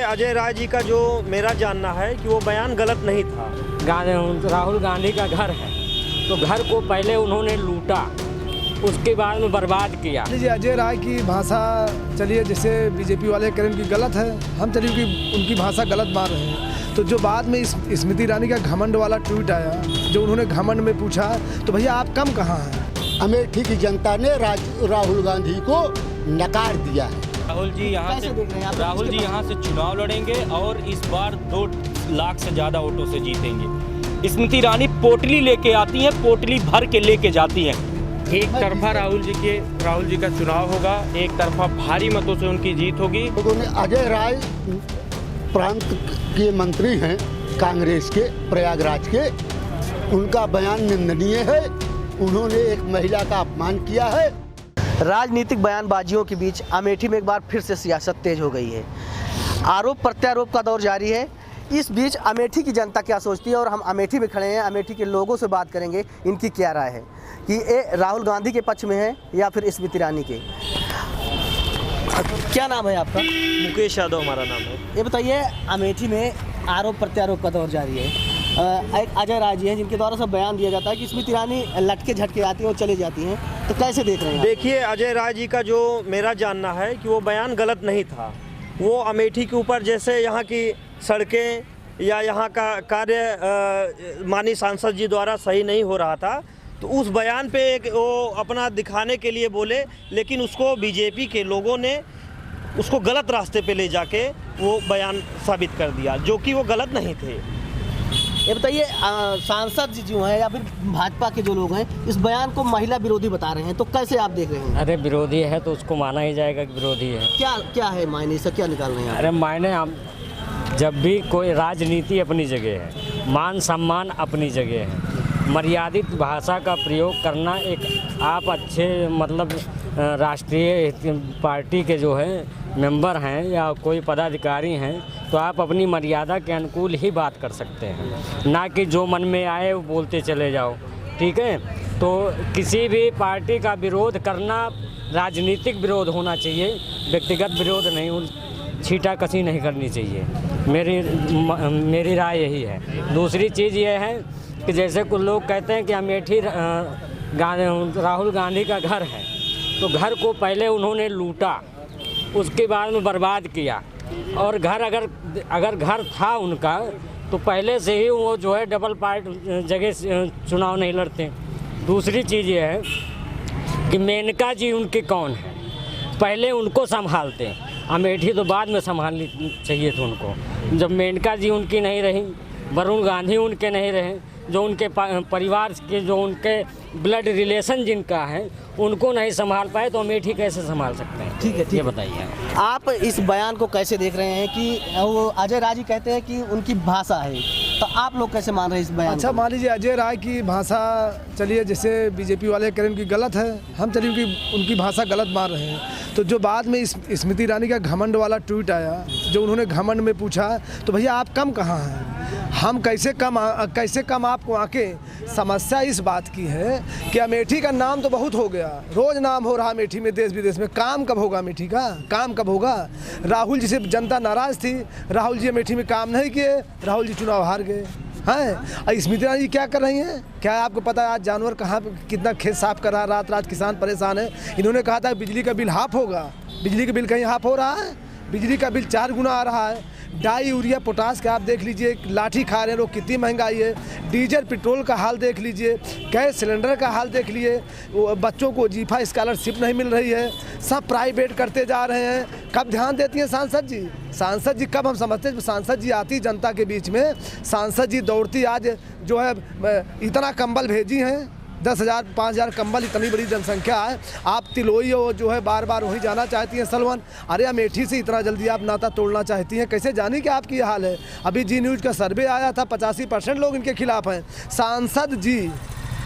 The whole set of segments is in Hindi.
अजय राय जी का जो मेरा जानना है कि वो बयान गलत नहीं था। राहुल गांधी का घर है तो घर को पहले उन्होंने लूटा, उसके बाद में बर्बाद किया। अजय राय की भाषा चलिए जैसे बीजेपी वाले करें उनकी गलत है, हम चलिए उनकी भाषा गलत मान रहे हैं। तो जो बाद में स्मृति ईरानी का घमंड वाला ट्वीट आया, जो उन्होंने घमंड में पूछा तो भैया आप कम कहाँ हैं। अमेठी की जनता ने राहुल गांधी को नकार दिया है। राहुल जी यहाँ से चुनाव लड़ेंगे और इस बार 2 लाख से ज़्यादा वोटों से जीतेंगे। स्मृति ईरानी पोटली लेके आती हैं, पोटली भर के लेके जाती हैं। एक तरफा राहुल जी का चुनाव होगा, एक तरफा भारी मतों से उनकी जीत होगी। अजय राय प्रांत के मंत्री हैं कांग्रेस के, प्रयागराज के, उनका बयान निंदनीय है। उन्होंने एक महिला का अपमान किया है। राजनीतिक बयानबाजियों के बीच अमेठी में एक बार फिर से सियासत तेज हो गई है। आरोप प्रत्यारोप का दौर जारी है। इस बीच अमेठी की जनता क्या सोचती है और हम अमेठी में खड़े हैं, अमेठी के लोगों से बात करेंगे इनकी क्या राय है कि ये राहुल गांधी के पक्ष में है या फिर स्मृति ईरानी के। क्या नाम है आपका? मुकेश यादव हमारा नाम है। ये बताइए, अमेठी में आरोप प्रत्यारोप का दौर जारी है। एक अजय राय जी हैं जिनके द्वारा सब बयान दिया जाता है कि स्मृति ईरानी लटके झटके आती हैं और चली जाती हैं, तो कैसे देख रहे हैं? देखिए, अजय राय जी का जो मेरा जानना है कि वो बयान गलत नहीं था। वो अमेठी के ऊपर जैसे यहाँ की सड़कें या यहाँ का कार्य माननीय सांसद जी द्वारा सही नहीं हो रहा था, तो उस बयान पे वो अपना दिखाने के लिए बोले, लेकिन उसको बीजेपी के लोगों ने उसको गलत रास्ते पे ले जाके वो बयान साबित कर दिया, जो कि वो गलत नहीं थे। ये बताइए, सांसद जी जो हैं या फिर भाजपा के जो लोग हैं इस बयान को महिला विरोधी बता रहे हैं, तो कैसे आप देख रहे हैं? अरे विरोधी है तो उसको माना ही जाएगा कि विरोधी है। क्या है मायने से, क्या निकाल रहे हैं? अरे मायने, हम जब भी कोई राजनीति अपनी जगह है, मान सम्मान अपनी जगह है, मर्यादित भाषा का प्रयोग करना एक आप अच्छे मतलब राष्ट्रीय पार्टी के जो है मेंबर हैं या कोई पदाधिकारी हैं, तो आप अपनी मर्यादा के अनुकूल ही बात कर सकते हैं, ना कि जो मन में आए वो बोलते चले जाओ। ठीक है, तो किसी भी पार्टी का विरोध करना राजनीतिक विरोध होना चाहिए, व्यक्तिगत विरोध नहीं, छीटाकशी नहीं करनी चाहिए। मेरी राय यही है। दूसरी चीज़ ये है कि जैसे कुछ लोग कहते हैं कि अमेठी राहुल गांधी का घर है तो घर को पहले उन्होंने लूटा, उसके बाद में बर्बाद किया, और घर अगर घर था उनका तो पहले से ही वो जो है डबल पार्ट जगह चुनाव नहीं लड़ते। दूसरी चीज़ ये है कि मेनका जी उनके कौन है, पहले उनको संभालते, अमेठी तो बाद में संभालनी चाहिए थी उनको। जब मेनका जी उनकी नहीं रही, वरुण गांधी उनके नहीं रहे, जो उनके परिवार के जो उनके ब्लड रिलेशन जिनका है उनको नहीं संभाल पाए, तो अमेठी कैसे संभाल सकते हैं? ठीक है, ये बताइए आप इस बयान को कैसे देख रहे हैं कि वो अजय राय जी कहते हैं कि उनकी भाषा है, तो आप लोग कैसे मान रहे हैं इस बयान? अच्छा, मान लीजिए अजय राय की भाषा चलिए जैसे बीजेपी वाले करें उनकी गलत है, हम चलिए उनकी भाषा गलत मान रहे हैं। तो जो बाद में स्मृति ईरानी का घमंड वाला ट्वीट आया, जो उन्होंने घमंड में पूछा तो भैया आप कम कहाँ हैं, हम कैसे कम आपको आके। समस्या इस बात की है कि अमेठी का नाम तो बहुत हो गया, रोज नाम हो रहा अमेठी में, देश विदेश में। काम कब होगा अमेठी का? काम कब होगा? राहुल जी से जनता नाराज थी, राहुल जी अमेठी में काम नहीं किए, राहुल जी चुनाव हार गए हैं। स्मृति ईरानी जी क्या कर रही हैं? क्या आपको पता है आज जानवर कहाँ कितना खेत साफ कर रहा है, रात किसान परेशान है। इन्होंने कहा था बिजली का बिल हाफ होगा, बिजली का बिल कहीं हाफ हो रहा है? बिजली का बिल 4 गुना आ रहा है। डाई यूरिया पोटास का आप देख लीजिए, लाठी खा रहे हैं लोग, कितनी महंगाई है। डीजल पेट्रोल का हाल देख लीजिए, गैस सिलेंडर का हाल देख लिए, बच्चों को जीफा स्कॉलरशिप नहीं मिल रही है, सब प्राइवेट करते जा रहे हैं। कब ध्यान देती हैं सांसद जी? सांसद जी कब हम समझते हैं सांसद जी आती जनता के बीच में, सांसद जी दौड़ती आज जो है इतना कंबल भेजी हैं, 10,000 5,000 कंबल, इतनी बड़ी जनसंख्या है। आप तिलोई हो जो है बार बार वहीं जाना चाहती हैं सलवन, अरे अमेठी से इतना जल्दी आप नाता तोड़ना चाहती हैं, कैसे जानी कि आपकी ये हाल है? अभी जी न्यूज़ का सर्वे आया था, 85% लोग इनके खिलाफ हैं। सांसद जी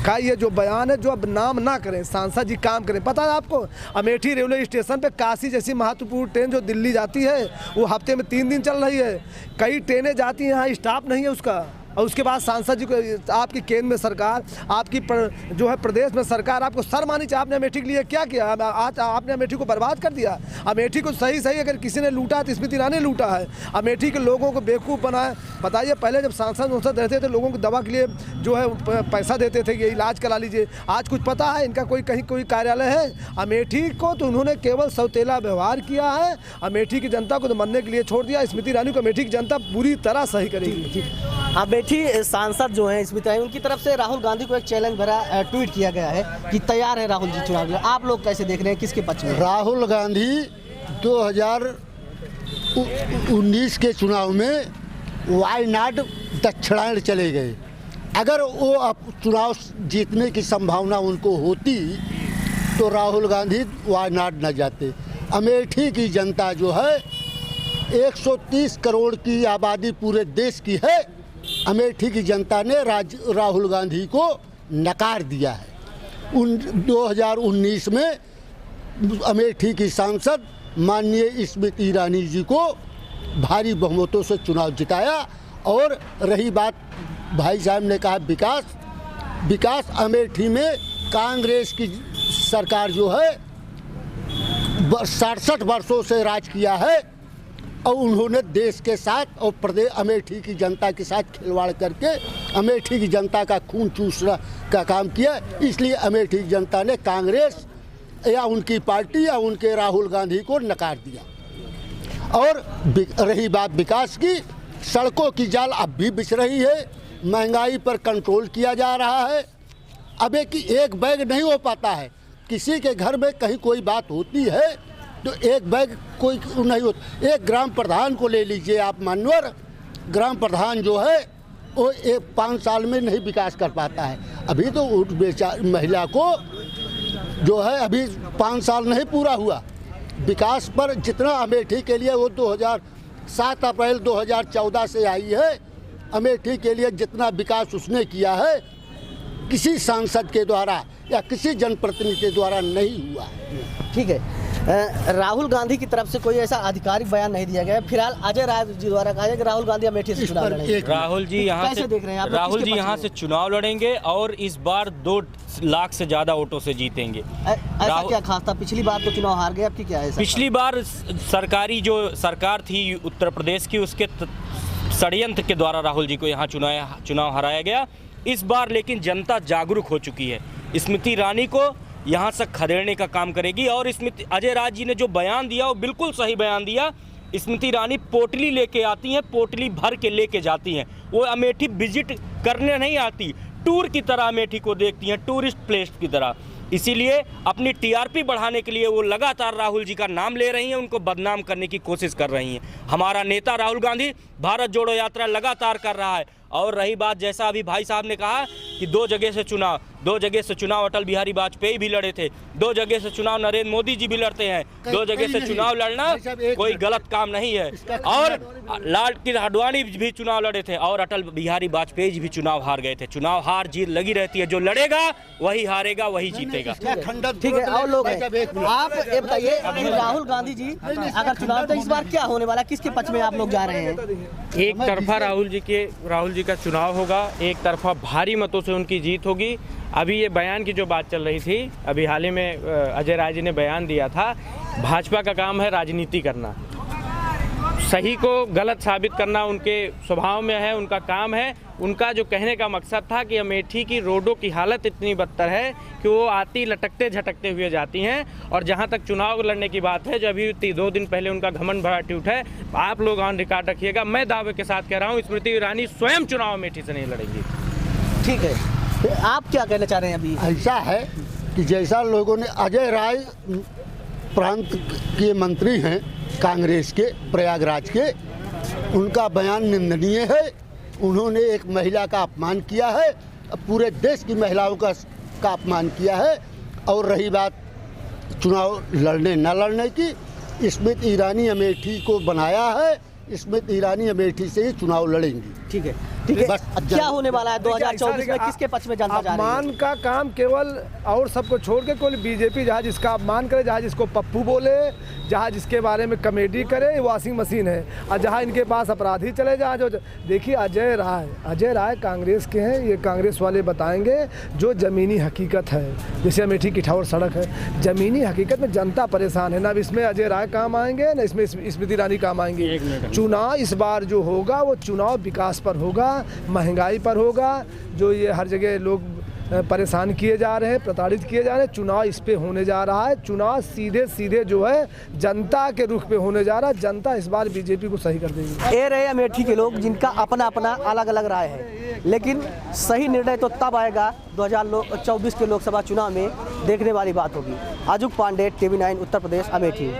का ये जो बयान है, जो अब नाम ना करें, सांसद जी काम करें। पता है आपको, अमेठी रेलवे स्टेशन पे काशी जैसी महत्वपूर्ण ट्रेन जो दिल्ली जाती है वो हफ्ते में 3 दिन चल रही है। कई ट्रेनें जाती हैं, यहाँ स्टाफ नहीं है उसका, और उसके बाद सांसद जी को आपकी केंद्र में सरकार, आपकी जो है प्रदेश में सरकार आपको सर मानी चाहिए। आपने अमेठी के लिए क्या किया? आज आपने अमेठी को बर्बाद कर दिया। अमेठी को सही अगर किसी ने लूटा तो स्मृति ईरानी ने लूटा है। अमेठी के लोगों को बेवकूफ़ बनाए। बताइए, पहले जब सांसद रहते थे लोगों को दवा के लिए जो है पैसा देते थे, ये इलाज करा लीजिए। आज कुछ पता है इनका कोई कार्यालय है? अमेठी को तो उन्होंने केवल सौतेला व्यवहार किया है। अमेठी की जनता को तो मरने के लिए छोड़ दिया। स्मृति ईरानी को अमेठी की जनता पूरी तरह सही करेगी। अमेठी सांसद जो हैं स्मृति ईरानी, उनकी तरफ से राहुल गांधी को एक चैलेंज भरा ट्वीट किया गया है कि तैयार है राहुल जी चुनाव। आप लोग कैसे देख रहे हैं, किसके पक्ष में? राहुल गांधी 2019 के चुनाव में वायनाड दक्षिणायन चले गए। अगर वो अब चुनाव जीतने की संभावना उनको होती तो राहुल गांधी वायनाड न जाते। अमेठी की जनता जो है 130 करोड़ की आबादी पूरे देश की है। अमेठी की जनता ने राहुल गांधी को नकार दिया है। 2019 में अमेठी की सांसद माननीय स्मृति ईरानी जी को भारी बहुमतों से चुनाव जिताया। और रही बात, भाई साहब ने कहा विकास अमेठी में कांग्रेस की सरकार जो है 67 वर्षों से राज किया है और उन्होंने देश के साथ और प्रदेश अमेठी की जनता के साथ खिलवाड़ करके अमेठी की जनता का खून चूसने का काम किया। इसलिए अमेठी की जनता ने कांग्रेस या उनकी पार्टी या उनके राहुल गांधी को नकार दिया। और रही बात विकास की, सड़कों की जाल अब भी बिछ रही है। महंगाई पर कंट्रोल किया जा रहा है। अब एक बैग नहीं हो पाता है। किसी के घर में कहीं कोई बात होती है तो एक बैग कोई नहीं होता। एक ग्राम प्रधान को ले लीजिए आप, मान्यवर ग्राम प्रधान जो है वो 5 साल में नहीं विकास कर पाता है। अभी तो उस महिला को जो है अभी 5 साल नहीं पूरा हुआ। विकास पर जितना अमेठी के लिए वो 7 अप्रैल 2014 से आई है। अमेठी के लिए जितना विकास उसने किया है किसी सांसद के द्वारा या किसी जनप्रतिनिधि के द्वारा नहीं हुआ। ठीक है, राहुल गांधी की तरफ से कोई ऐसा आधिकारिक बयान नहीं दिया गया है। फिलहाल अजय राय जी द्वारा कहा है कि राहुल गांधी अमेठी से चुनाव लड़ेंगे। राहुल जी यहाँ से देख रहे हैं आप? राहुल जी यहाँ से चुनाव लड़ेंगे और इस बार 2 लाख से ज्यादा वोटों से जीतेंगे। ऐसा क्या खास था? पिछली बार तो चुनाव हार गए, अब की क्या है? पिछली बार सरकारी जो सरकार थी उत्तर प्रदेश की, उसके षड्यंत्र के द्वारा राहुल जी को यहाँ चुनाव हराया गया। इस बार लेकिन जनता जागरूक हो चुकी है। स्मृति ईरानी को यहाँ से खदेड़ने का काम करेगी। और अजय राज जी ने जो बयान दिया वो बिल्कुल सही बयान दिया। स्मृति ईरानी पोटली लेके आती हैं, पोटली भर के लेके जाती हैं। वो अमेठी विजिट करने नहीं आती, टूर की तरह अमेठी को देखती हैं, टूरिस्ट प्लेस की तरह। इसीलिए अपनी टीआरपी बढ़ाने के लिए वो लगातार राहुल जी का नाम ले रही हैं, उनको बदनाम करने की कोशिश कर रही हैं। हमारा नेता राहुल गांधी भारत जोड़ो यात्रा लगातार कर रहा है। और रही बात, जैसा अभी भाई साहब ने कहा कि 2 जगह से चुनाव अटल बिहारी वाजपेयी भी लड़े थे, 2 जगह से चुनाव नरेंद्र मोदी जी भी लड़ते हैं। 2 जगह से चुनाव लड़ना कोई गलत काम नहीं है। और लाल कृष्ण आडवाणी भी चुनाव लड़े थे और अटल बिहारी वाजपेयी जी भी चुनाव हार गए थे। चुनाव हार जीत लगी रहती है, जो लड़ेगा वही हारेगा, वही जीतेगा। ठीक है, और लोग हैं। आप ये बताइए, राहुल गांधी जी अगर चुनाव, तो इस बार क्या होने वाला, किसके पक्ष में आप लोग जा रहे हैं? एक तरफा राहुल जी का चुनाव होगा, एक तरफा भारी मतों से उनकी जीत होगी। अभी ये बयान की जो बात चल रही थी, अभी हाल ही में अजय राय जी ने बयान दिया था, भाजपा का काम है राजनीति करना, सही को गलत साबित करना उनके स्वभाव में है, उनका काम है। उनका जो कहने का मकसद था कि अमेठी की रोडों की हालत इतनी बदतर है कि वो आती लटकते झटकते हुए जाती हैं। और जहां तक चुनाव लड़ने की बात है, जो अभी 2 दिन पहले उनका घमंड भरा ट्वीट है, आप लोग ऑन रिकॉर्ड रखिएगा, मैं दावे के साथ कह रहा हूँ स्मृति ईरानी स्वयं चुनाव अमेठी से नहीं लड़ेंगी। ठीक है, आप क्या कहना चाह रहे हैं? अभी ऐसा है कि जैसा लोगों ने, अजय राय प्रांत के मंत्री हैं कांग्रेस के, प्रयागराज के, उनका बयान निंदनीय है। उन्होंने एक महिला का अपमान किया है, पूरे देश की महिलाओं का अपमान किया है। और रही बात चुनाव लड़ने न लड़ने की, स्मृति ईरानी अमेठी को बनाया है, स्मृति ईरानी अमेठी से ही चुनाव लड़ेंगी। ठीक है। ठीक है, बस क्या होने वाला है 2024 में, किसके पक्ष में जनता जा रही है? अपमान का काम केवल और सबको छोड़ के केवल बीजेपी जहाँ जिसका अपमान करे, जहाँ जिसको पप्पू बोले, जहाँ जिसके बारे में कॉमेडी करे, ये वॉशिंग मशीन है। और जहाँ इनके पास अपराधी चले जहाँ जो देखिए अजय राय कांग्रेस के हैं, ये कांग्रेस वाले बताएंगे जो ज़मीनी हकीकत है। जैसे अमेठी किठौर सड़क है, ज़मीनी हकीकत में जनता परेशान है ना। अब इसमें अजय राय काम आएंगे ना इसमें स्मृति ईरानी काम आएंगे। चुनाव इस बार जो होगा वो चुनाव विकास पर होगा, महंगाई पर होगा। जो ये हर जगह लोग परेशान किए जा रहे हैं, प्रताड़ित किए जा रहे हैं, चुनाव इस पे होने जा रहा है। चुनाव सीधे सीधे जो है जनता के रुख पे होने जा रहा है। जनता इस बार बीजेपी को सही कर देगी। ये रहे अमेठी के लोग जिनका अपना अपना अलग अलग राय है, लेकिन सही निर्णय तो तब आएगा 2024 के लोकसभा चुनाव में। देखने वाली बात होगी। आजुक पांडे, TV9 उत्तर प्रदेश, अमेठी।